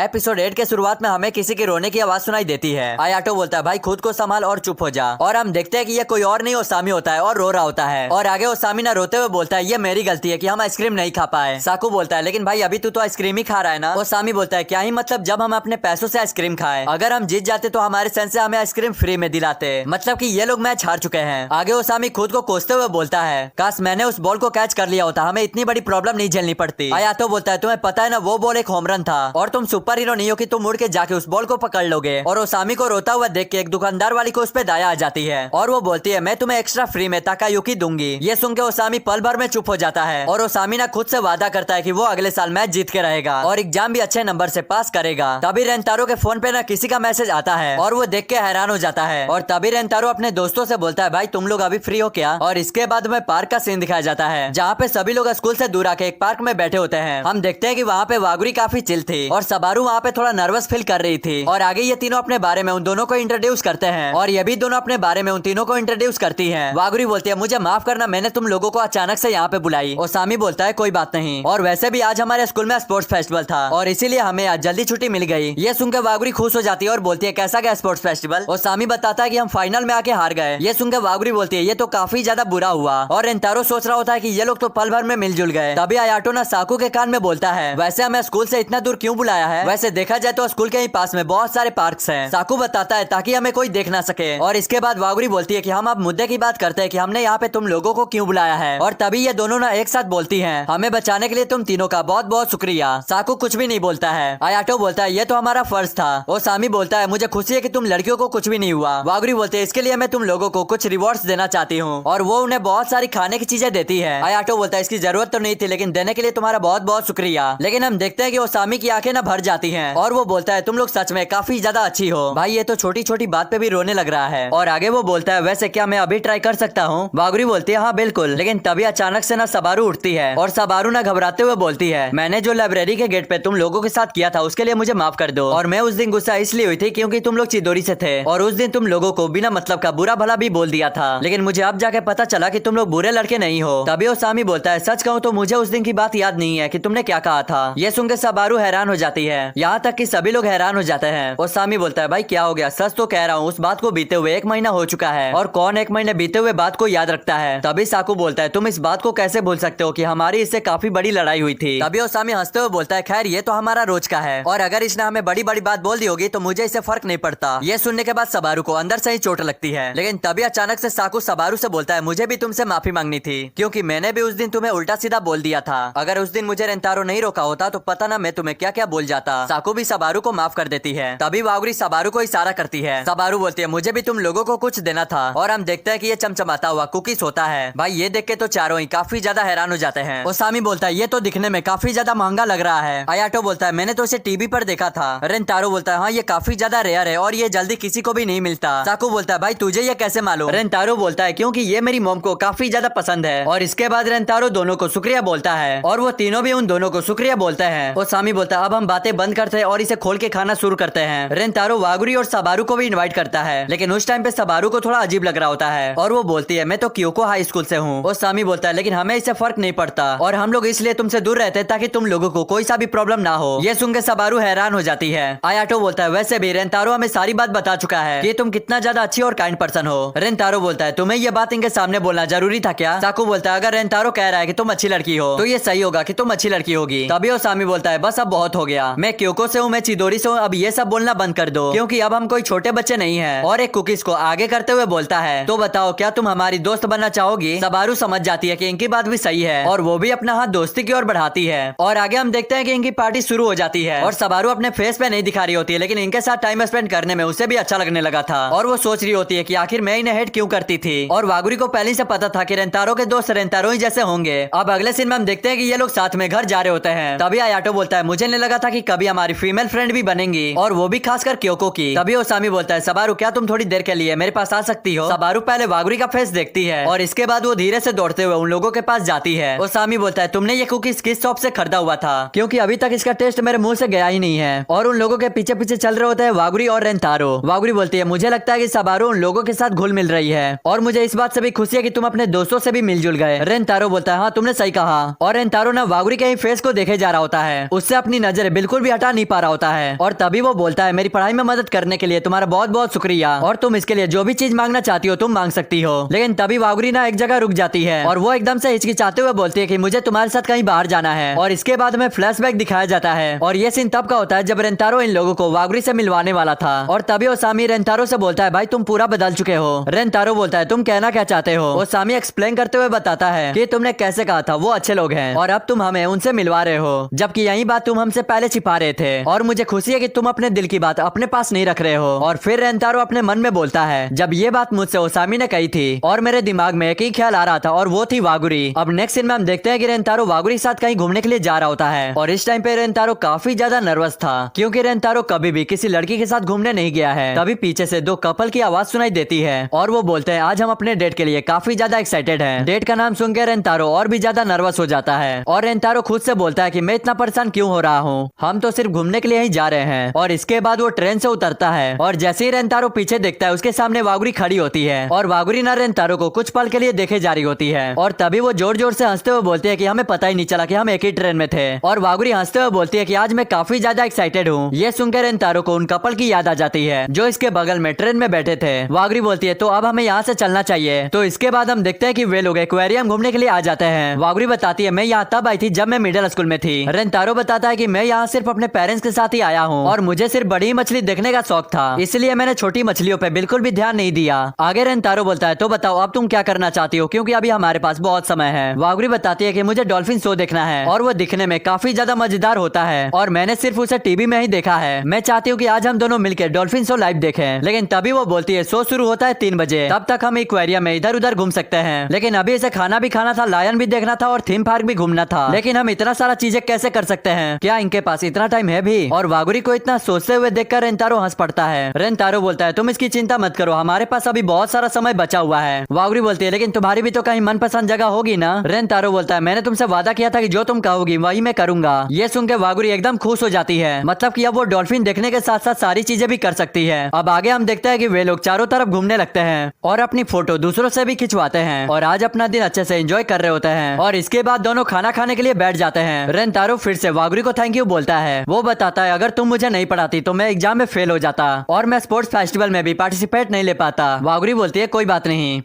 Episode 8 के शुरुआत में हमें किसी के रोने की आवाज सुनाई देती है। आयाटो बोलता है भाई खुद को संभाल और चुप हो जा। और हम देखते हैं कि ये कोई और नहीं ओसामी होता है और रो रहा होता है। और आगे ओसामी ना रोते हुए बोलता है ये मेरी गलती है कि हम आइसक्रीम नहीं खा पाए। साकू बोलता है लेकिन भाई अभी तू तो आइसक्रीम ही खा रहा है ना। ओसामी बोलता है क्या ही मतलब जब हम अपने पैसों से आइसक्रीम खाए, अगर हम जीत जाते तो हमारे सेंस से हमें आइसक्रीम फ्री में दिलाते, मतलब कि ये लोग मैच हार चुके हैं। आगे ओसामी खुद को कोसते हुए बोलता है काश मैंने उस बॉल को कैच कर लिया होता, हमें इतनी बड़ी प्रॉब्लम नहीं झेलनी पड़ती। आयातो बोलता है तुम्हें पता है ना वो बॉल एक होम रन था और तुम सुपर हीरो नहीं हो कि तुम मुड़ के जाके उस बॉल को पकड़ लोगे। और ओसामी को रोता हुआ देख के एक दुकानदार वाली को उस पे दया आ जाती है और वो बोलती है मैं तुम्हें एक्स्ट्रा फ्री में ताकायुकी दूंगी। ये सुन के ओसामी पल भर में चुप हो जाता है और ओसामी ना खुद से वादा करता है कि वो अगले साल मैच जीत के रहेगा और एग्जाम भी अच्छे नंबर से पास करेगा। तभी रेंतारो के फोन पे ना किसी का मैसेज आता है और वो देख के हैरान हो जाता है। और तभी रेंतारो अपने दोस्तों से बोलता है भाई तुम लोग अभी फ्री हो क्या। और इसके बाद में पार्क का सीन दिखाया जाता है जहाँ पे सभी लोग स्कूल से दूर आके एक पार्क में बैठे होते हैं। हम देखते हैं कि वहाँ पे वागुरी काफी चिल थी और सबारू वहाँ पे थोड़ा नर्वस फील कर रही थी। और आगे ये तीनों अपने बारे में उन दोनों को इंट्रोड्यूस करते हैं और ये भी दोनों अपने बारे में उन तीनों को इंट्रोड्यूस करती है। वागुरी बोलती है मुझे माफ करना मैंने तुम लोगों को अचानक से यहाँ पे बुलाई। ओसामी बोलता है कोई बात नहीं, और वैसे भी आज हमारे स्कूल में स्पोर्ट्स फेस्टिवल था और इसीलिए हमें आज जल्दी छुट्टी मिल गई। ये सुनकर वागुरी खुश हो जाती है और बोलती है कैसा गया स्पोर्ट्स फेस्टिवल। ओसामी बताता है कि हम फाइनल में आके हार गए। ये सुनकर वागुरी बोलती है ये तो काफी ज्यादा बुरा हुआ। और रेंतारो सोच रहा होता है कि ये लोग तो पल भर में मिलजुल गए। तभी आयाटो ना साकू के कान में बोलता है वैसे हमें स्कूल से इतना दूर क्यों बुलाया है, वैसे देखा जाए तो स्कूल के ही पास में बहुत सारे पार्क्स हैं। साकू बताता है ताकि हमें कोई देख ना सके। और इसके बाद वागुरी बोलती है कि हम अब मुद्दे की बात करते हैं कि हमने यहाँ पे तुम लोगों को क्यों बुलाया है। और तभी ये दोनों ना एक साथ बोलती हैं हमें बचाने के लिए तुम तीनों का बहुत बहुत शुक्रिया। साकू कुछ भी नहीं बोलता है। आयाटो बोलता है ये तो हमारा फर्ज था। ओसामी बोलता है मुझे खुशी है कि तुम लड़कियों को कुछ भी नहीं हुआ। वागुरी बोलते हैं इसके लिए मैं तुम लोगों को कुछ रिवॉर्ड्स देना चाहती हूँ और वो उन्हें बहुत सारी खाने की चीजें देती है। आयाटो बोलता है इसकी जरूरत तो नहीं थी लेकिन देने के लिए तुम्हारा बहुत बहुत शुक्रिया। लेकिन हम देखते हैं कि ओसामी की आंखें ना भर जाती हैं और वो बोलता है तुम लोग सच में काफी ज्यादा अच्छी हो। भाई ये तो छोटी छोटी बात पे भी रोने लग रहा है। और आगे वो बोलता है वैसे क्या मैं अभी ट्राई कर सकता हूँ। वागुरी बोलती है हाँ बिल्कुल। लेकिन तभी अचानक से ना सबारू उठती है और सबारू ना घबराते हुए बोलती है मैंने जो लाइब्रेरी के गेट पे तुम लोगों के साथ किया था उसके लिए मुझे माफ कर दो। और मैं उस दिन गुस्सा इसलिए हुई थी क्योंकि तुम लोग चिदोरी से थे और उस दिन तुम लोगों को बिना मतलब का बुरा भला भी बोल दिया था, लेकिन मुझे अब जाके पता चला कि तुम लोग बुरे लड़के नहीं हो। तभी ओसामी बोलता है सच कहूँ तो मुझे उस दिन की बात याद नहीं है कि तुमने क्या कहा था। ये सुनकर सबारू हैरान हो जाती है, यहाँ तक कि सभी लोग हैरान हो जाते हैं। ओसामी बोलता है भाई क्या हो गया, सच तो कह रहा हूँ उस बात को बीते हुए 1 महीना हो चुका है और कौन 1 महीने बीते हुए बात को याद रखता है। तभी साकू बोलता है तुम इस बात को कैसे भूल सकते हो कि हमारी इससे काफी बड़ी लड़ाई हुई थी। तभी ओसामी हंसते हुए बोलता है खैर ये तो हमारा रोज का है और अगर इसने हमें बड़ी बड़ी बात बोल दी होगी तो मुझे इससे फर्क नहीं पड़ता। ये सुनने के बाद सबारू को अंदर से ही चोट लगती है। लेकिन तभी अचानक से साकू सबारू से बोलता है मुझे भी तुमसे माफी मांगनी थी क्योंकि मैंने भी उस दिन तुम्हें उल्टा सीधा बोल दिया था। अगर उस दिन मुझे रेंतारो नहीं रोका होता तो पता ना मैं तुम्हें क्या क्या बोल जाता। साकू भी सबारू को माफ कर देती है। तभी वागुरी सबारू को इशारा करती है। सबारू बोलती है मुझे भी तुम लोगों को कुछ देना था। और हम देखते हैं कि ये चमचमाता हुआ कुकीज होता है। भाई ये देख के तो चारों ही काफी ज्यादा हैरान हो जाते हैं। ओसामी बोलता है ये तो दिखने में काफी ज्यादा महंगा लग रहा है। आयाटो बोलता है मैंने तो इसे टीवी पर देखा था। रेंतारो बोलता है हाँ ये काफी ज्यादा रेयर है और ये जल्दी किसी को भी नहीं मिलता। साकू बोलता है भाई तुझे ये कैसे मालूम। रेंतारो बोलता है क्योंकि ये मेरी मॉम को काफी ज्यादा पसंद है। और इसके बाद रेंतारो दोनों को शुक्रिया बोलता है और वो तीनों भी उन दोनों को शुक्रिया बोलते हैं। ओसामी बोलता है अब हम बातें बंद करते हैं और इसे खोल के खाना शुरू करते हैं। रेंतारो वागुरी और सबारू को भी इनवाइट करता है, लेकिन उस टाइम पे सबारू को थोड़ा अजीब लग रहा होता है और वो बोलती है मैं तो क्योको हाई स्कूल से हूँ। ओसामी बोलता है लेकिन हमें इससे फर्क नहीं पड़ता और हम लोग इसलिए तुमसे दूर रहते हैं ताकि तुम लोगों को कोई सा भी प्रॉब्लम ना हो। ये सुनकर सबारू हैरान हो जाती है। आयाटो बोलता है वैसे भी रेंतारो हमें सारी बात बता चुका है कि तुम कितना ज्यादा अच्छी और काइंड पर्सन हो। रेंतारो बोलता है तुम्हें ये बात इनके सामने बोलना जरूरी था क्या। साकू बोलता है अगर रेंतारो कह रहा है कि तुम अच्छी लड़की हो तो ये सही होगा कि तुम अच्छी लड़की होगी। तभी ओसामी बोलता है बस अब बहुत हो गया, मैं क्योको से हूँ, मैं चिदोरी से हूँ, अब ये सब बोलना बंद कर दो क्योंकि अब हम कोई छोटे बच्चे नहीं है। और एक कुकीज को आगे करते हुए बोलता है तो बताओ क्या तुम हमारी दोस्त बनना चाहोगी। सबारू समझ जाती है कि इनकी बात भी सही है और वो भी अपना हाथ दोस्ती की ओर बढ़ाती है। और आगे हम देखते हैं कि इनकी पार्टी शुरू हो जाती है और सबारू अपने फेस पे नहीं दिखा रही होती है, लेकिन इनके साथ टाइम स्पेंड करने में उसे भी अच्छा लगने लगा था और वो सोच रही होती है कि आखिर मैं इन्हें हेट क्यों करती थी। और वागुरी को पहले से पता था कि रेंतारो के दोस्त रेंतारो ही जैसे होंगे। अब अगले सीन में हम देखते हैं कि ये लोग साथ में घर जा रहे होते हैं। तभी आयाटो बोलता है मुझे नहीं लगा था कि कभी हमारी फीमेल फ्रेंड भी बनेंगी और वो भी खासकर क्योको की। तभी ओसामी बोलता है सबारू क्या तुम थोड़ी देर के लिए मेरे पास आ सकती हो। सबारू पहले वागुरी का फेस देखती है और इसके बाद वो धीरे से दौड़ते हुए उन लोगों के पास जाती है। ओसामी बोलता है तुमने ये कुकीज किस शॉप से खरीदा हुआ था क्योंकि अभी तक इसका टेस्ट मेरे मुंह से गया ही नहीं है। और उन लोगों के पीछे पीछे चल रहे होते हैं वागुरी और रेंतारो। वागुरी बोलती है मुझे लगता है कि सबारू उन लोगों के साथ घुल मिल रही है और मुझे इस बात से भी खुशी है कि तुम अपने दोस्तों से भी मिलजुल गए। रेंतारो बोलता है हाँ तुमने सही कहा। और रेंतारो ना वागुरी के ही फेस को देखे जा रहा होता है, उससे अपनी नजर बिल्कुल भी हटा नहीं पा रहा होता है। और तभी वो बोलता है मेरी पढ़ाई में मदद करने के लिए तुम्हारा बहुत बहुत शुक्रिया, और तुम इसके लिए जो भी चीज मांगना चाहती हो तुम मांग सकती हो। लेकिन तभी वागुरी ना एक जगह रुक जाती है और वो एकदम से हिचकिचाते हुए बोलती है कि मुझे तुम्हारे साथ कहीं बाहर जाना है। और इसके बाद हमें फ्लैशबैक दिखाया जाता है और ये सीन तब का होता है जब रेंतारो इन लोगों को वागुरी से मिलवाने वाला था। और तभी ओसामी रेंतारो से बोलता है भाई तुम पूरा बदल चुके हो। रेंतारो बोलता है तुम कहना क्या चाहते हो। ओसामी एक्सप्लेन करते हुए बताता है कि तुमने कैसे कहा था वो अच्छे लोग हैं और अब तुम हमें उनसे मिलवा रहे हो, जबकि यही बात तुम हमसे पहले छिपा रहे थे। और मुझे खुशी है कि तुम अपने दिल की बात अपने पास नहीं रख रहे हो। और फिर रेंतारो अपने मन में बोलता है जब ये बात मुझसे ओसामी ने कही थी और मेरे दिमाग में एक ही ख्याल आ रहा था और वो थी वागुरी। अब नेक्स्ट सीन में हम देखते हैं कि रेंतारो वागुरी के साथ कहीं घूमने के लिए जा रहा होता है और इस टाइम पे रेंतारो काफी ज्यादा नर्वस था क्योंकि रेंतारो कभी भी किसी लड़की के साथ घूमने नहीं गया है। तभी पीछे से दो कपल की आवाज सुनाई देती है और वो बोलते हैं आज हम अपने डेट के लिए काफी ज्यादा एक्साइटेड हैं। डेट का नाम सुनकर रेंतारो और भी ज्यादा नर्वस हो जाता है और रेंतारो खुद से बोलता है कि मैं इतना परेशान क्यों हो रहा हूँ, हम तो सिर्फ घूमने के लिए ही जा रहे हैं। और इसके बाद वो ट्रेन से उतरता है और जैसे ही रेंतारो पीछे देखता है उसके सामने वागुरी खड़ी होती है और वागुरी ना रेंतारो को कुछ पल के लिए देखे जा रही होती है। और तभी वो जोर जोर से हंसते हुए बोलती है कि हमें पता ही नहीं चला कि हम एक ही ट्रेन में थे। और वागुरी हंसते हुए बोलती है कि आज मैं काफी ज्यादा एक्साइटेड हूँ। ये सुनकर रेंतारो को उन कपल की याद आ जाती है जो इसके बगल में ट्रेन में बैठे थे। वागुरी बोलती है तो अब हमें यहाँ से चलना चाहिए। तो इसके बाद हम देखते हैं कि वे लोग एक्वेरियम घूमने के लिए आ जाते हैं। वागुरी बताती है मैं यहाँ तब आई थी जब मैं मिडिल स्कूल में थी। रेंतारो बताता है कि मैं यहाँ सिर्फ अपने पेरेंट्स के साथ ही आया हूँ और मुझे सिर्फ बड़ी मछली देखने का शौक था, इसलिए मैंने छोटी मछलियों पे बिल्कुल भी ध्यान नहीं दिया। आगे रेंतारो बोलता है तो बताओ अब तुम क्या करना चाहती हो क्योंकि अभी हमारे पास बहुत समय है। वागुरी बताती है कि मुझे डॉल्फिन शो देखना है और वो दिखने में काफी ज्यादा मजेदार होता है और मैंने सिर्फ उसे टीवी में ही देखा है। मैं चाहती हूँ कि आज हम दोनों मिलकर डॉल्फिन शो लाइव देखें। लेकिन तभी वो बोलती है शो शुरू होता है 3 बजे, तब तक हम एक्वेरियम में इधर उधर घूम सकते हैं। लेकिन अभी इसे खाना भी खाना था, लायन भी देखना था और थीम पार्क भी घूमना था, लेकिन हम इतना सारा चीजें कैसे कर सकते हैं, क्या इनके पास इतना टाइम है भी। और वागुरी को इतना सोचते हुए देखकर रेंतारो हंस पड़ता है। रेंतारो बोलता है तुम इसकी चिंता मत करो, हमारे पास अभी बहुत सारा समय बचा हुआ है। वागुरी बोलती है लेकिन तुम्हारी भी तो कहीं मनपसंद जगह होगी ना। रेंतारो बोलता है मैंने तुमसे वादा किया था कि जो तुम कहोगी वही मैं करूंगा। ये सुनकर वागुरी एकदम खुश हो जाती है, मतलब कि अब वो डॉल्फिन देखने के साथ साथ सारी चीजें भी कर सकती है। अब आगे हम देखते हैं कि वे लोग चारों तरफ घूमने लगते हैं और अपनी फोटो दूसरों से भी खिंचवाते हैं और आज अपना दिन अच्छे से एंजॉय कर रहे होते हैं। और इसके बाद दोनों खाना खाने के लिए बैठ जाते हैं। रेंतारो फिर से वागुरी को थैंक यू बोलता है। वो बताता है अगर तुम मुझे नहीं पढ़ाती तो मैं एग्जाम में फेल हो जाता और मैं स्पोर्ट्स फेस्टिवल में भी पार्टिसिपेट नहीं ले पाता। वागुरी बोलती है कोई बात नहीं,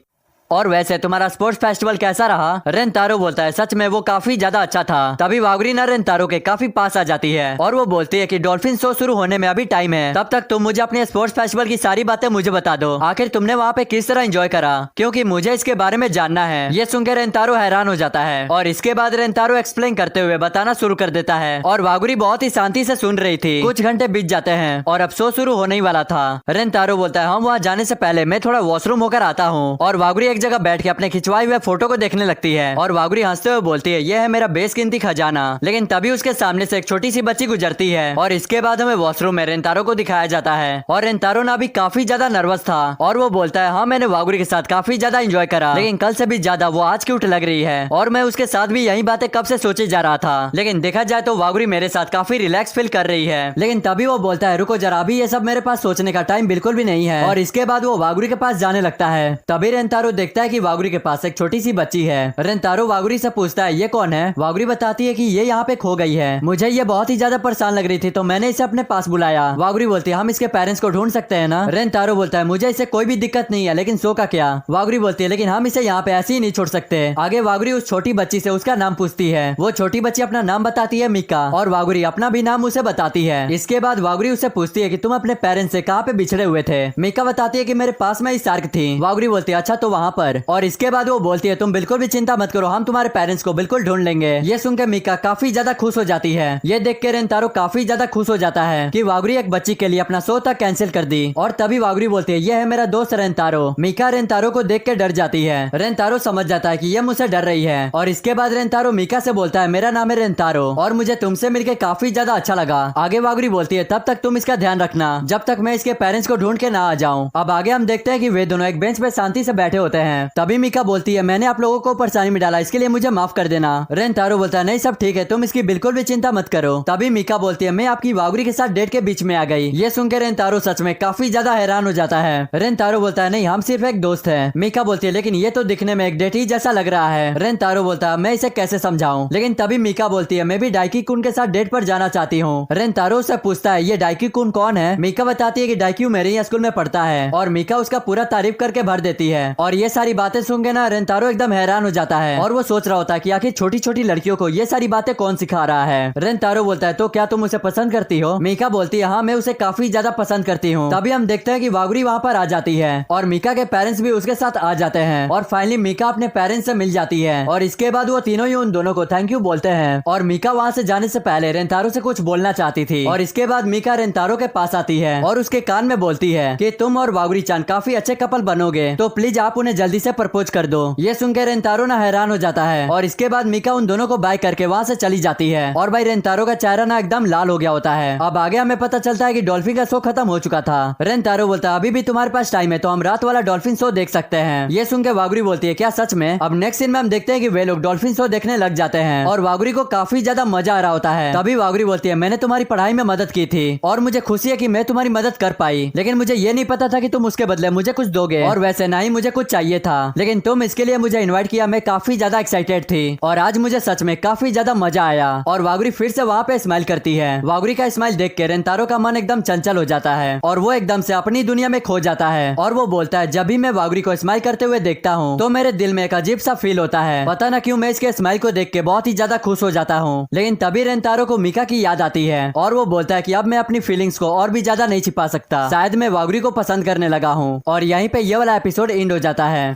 और वैसे तुम्हारा स्पोर्ट्स फेस्टिवल कैसा रहा। रेंतारो बोलता है सच में वो काफी ज्यादा अच्छा था। तभी वागुरी ना रेंतारो के काफी पास आ जाती है और वो बोलती है कि डॉल्फिन शो शुरू होने में अभी टाइम है, तब तक तुम मुझे अपने स्पोर्ट्स फेस्टिवल की सारी बातें मुझे बता दो। आखिर तुमने वहाँ पे किस तरह एंजॉय करा, क्योंकि मुझे इसके बारे में जानना है। ये सुनकर रेंतारो हैरान हो जाता है और इसके बाद रेंतारो एक्सप्लेन करते हुए बताना शुरू कर देता है और वागुरी बहुत ही शांति से सुन रही थी। कुछ घंटे बीत जाते हैं और अब शो शुरू होने ही वाला था। रेंतारो बोलता है हम वहाँ जाने से पहले मैं थोड़ा वॉशरूम होकर आता हूँ। और वागुरी एक जगह बैठ के अपने खिंचवाए हुए फोटो को देखने लगती है और वागुरी हंसते हुए बोलती है यह है मेरा बेशकीमती खजाना। लेकिन तभी उसके सामने से एक छोटी सी बच्ची गुजरती है और इसके बाद हमें वॉशरूम में रेंतारो को दिखाया जाता है और रेंतारो ना भी काफी ज्यादा नर्वस था और वो बोलता है हाँ मैंने वागुरी के साथ काफी ज्यादा एंजॉय करा, लेकिन कल से भी ज्यादा वो आज क्यूट लग रही है और मैं उसके साथ भी यही बातें कब से सोचे जा रहा था। लेकिन देखा जाए तो वागुरी मेरे साथ काफी रिलैक्स फील कर रही है। लेकिन तभी वो बोलता है रुको जरा, अभी ये सब मेरे पास सोचने का टाइम बिल्कुल भी नहीं है। और इसके बाद वो वागुरी के पास जाने लगता है। तभी रेंतारो देखता है कि वागुरी के पास एक छोटी सी बच्ची है। रेंतारो वागुरी से पूछता है ये कौन है। वागुरी बताती है कि ये यहाँ पे खो गई है, मुझे ये बहुत ही ज्यादा परेशान लग रही थी तो मैंने इसे अपने पास बुलाया। वागुरी बोलती है हम इसके पेरेंट्स को ढूंढ सकते हैं ना। रेंतारो बोलता है मुझे इसे कोई भी दिक्कत नहीं है, लेकिन शो का क्या। वागुरी बोलती है लेकिन हम इसे यहाँ पे ऐसे ही नहीं छोड़ सकते। आगे वागुरी उस छोटी बच्ची से उसका नाम पूछती है। वो छोटी बच्ची अपना नाम बताती है मिका और वागुरी अपना भी नाम उसे बताती है। इसके बाद वागुरी उसे पूछती है कि तुम अपने पेरेंट्स से कहाँ पे बिछड़े हुए थे। मिका बताती है कि मेरे पास में ही शार्क थी। वागुरी बोलती है अच्छा तो वहाँ पर। और इसके बाद वो बोलती है तुम बिल्कुल भी चिंता मत करो, हम तुम्हारे पेरेंट्स को बिल्कुल ढूंढ लेंगे। ये सुनकर मिका काफी ज्यादा खुश हो जाती है। ये देख के रेंतारो काफी ज्यादा खुश हो जाता है कि वागुरी एक बच्ची के लिए अपना शो तक कैंसिल कर दी। और तभी वागुरी बोलती है ये है मेरा दोस्त रेंतारो। मिका रेंतारो को देख के डर जाती है। रेंतारो समझ जाता है कि ये मुझसे डर रही है और इसके बाद रेंतारो मिका से बोलता है मेरा नाम है रेंतारो और मुझे तुमसे मिलकर काफी ज्यादा अच्छा लगा। आगे वागुरी बोलती है तब तक तुम इसका ध्यान रखना जब तक मैं इसके पेरेंट्स को ढूंढ के ना आ जाऊं। अब आगे हम देखते हैं कि वे दोनों एक बेंच पे शांति से बैठे होते हैं। तभी मीका बोलती है मैंने आप लोगों को परेशानी में डाला, इसके लिए मुझे माफ कर देना। रेंतारो बोलता है नहीं सब ठीक है, तुम इसकी बिल्कुल भी चिंता मत करो। तभी मीका बोलती है मैं आपकी वागुरी के साथ डेट के बीच में आ गई। ये सुनकर रेंतारो सच में काफी ज्यादा हैरान हो जाता है। रेंतारो बोलता है नहीं हम सिर्फ एक दोस्त है। मीका बोलती है लेकिन ये तो दिखने में एक डेट ही जैसा लग रहा है। रेंतारो बोलता है मैं इसे कैसे समझाऊं, लेकिन तभी मीका बोलती है मैं भी डाइकी कुन के साथ डेट पर जाना चाहती हूँ। रेंतारो उससे पूछता है ये डाइकी कुन कौन है। मीका बताती है कि डाइक्यू मेरे ही स्कूल में पढ़ता है और मीका उसका पूरा तारीफ करके भर देती है। और ये सारी बातें सुन के ना रेंतारो एकदम हैरान हो जाता है और वो सोच रहा होता है कि आखिर छोटी छोटी लड़कियों को ये सारी बातें कौन सिखा रहा है। रेंतारो बोलता है तो क्या तुम उसे पसंद करती हो। मीका बोलती है हाँ मैं उसे काफी ज्यादा पसंद करती हूँ। तभी हम देखते हैं कि वागुरी वहाँ पर आ जाती है और मीका के पेरेंट्स भी उसके साथ आ जाते हैं और फाइनली मीका अपने पेरेंट्स से मिल जाती है और इसके बाद वो तीनों ही उन दोनों को थैंक यू बोलते हैं। और मीका वहाँ से जाने से पहले रेंतारो से कुछ बोलना चाहती थी और इसके बाद मीका रेंतारो के पास आती है और उसके कान में बोलती है कि तुम और वागुरी चान काफी अच्छे कपल बनोगे, तो प्लीज आप उन्हें जल्दी से प्रपोज कर दो। ये सुनकर रेंतारो ना हैरान हो जाता है और इसके बाद मीका उन दोनों को बाय करके वहाँ से चली जाती है और भाई रेंतारो का चेहरा ना एकदम लाल हो गया होता है। अब आगे हमें पता चलता है कि डॉल्फिन का शो खत्म हो चुका था। रेंतारो बोलता है अभी भी तुम्हारे पास टाइम है तो हम रात वाला डॉल्फिन शो देख सकते हैं। ये सुनकर वागुरी बोलती है क्या सच में। अब नेक्स्ट सीन में हम देखते हैं कि वे लोग डॉल्फिन शो देखने लग जाते हैं और वागुरी को काफी ज्यादा मजा आ रहा होता है। तभी वागुरी बोलती है मैंने तुम्हारी पढ़ाई में मदद की थी और मुझे खुशी है कि मैं तुम्हारी मदद कर पाई, लेकिन मुझे ये नहीं पता था कि तुम उसके बदले मुझे कुछ दोगे और वैसे ना ही मुझे कुछ चाहिए था, लेकिन तुम इसके लिए मुझे इनवाइट किया। मैं काफी ज्यादा एक्साइटेड थी और आज मुझे सच में काफी ज्यादा मजा आया। और वागुरी फिर से वहाँ पे स्माइल करती है। वागुरी का स्माइल देख के रेंतारो का मन एकदम चंचल हो जाता है और वो एकदम से अपनी दुनिया में खो जाता है और वो बोलता है जब भी मैं वागुरी को स्माइल करते हुए देखता हूँ तो मेरे दिल में एक अजीब सा फील होता है। पता ना क्यों मैं इसके स्माइल को देख के बहुत ही ज्यादा खुश हो जाता हूँ। लेकिन तभी रेंतारो को मीका की याद आती है और वो बोलता है कि अब मैं अपनी फीलिंग्स को और भी ज्यादा नहीं छिपा सकता, शायद मैं वागुरी को पसंद करने लगा हूँ। और यहीं पे ये वाला एपिसोड एंड हो जाता है।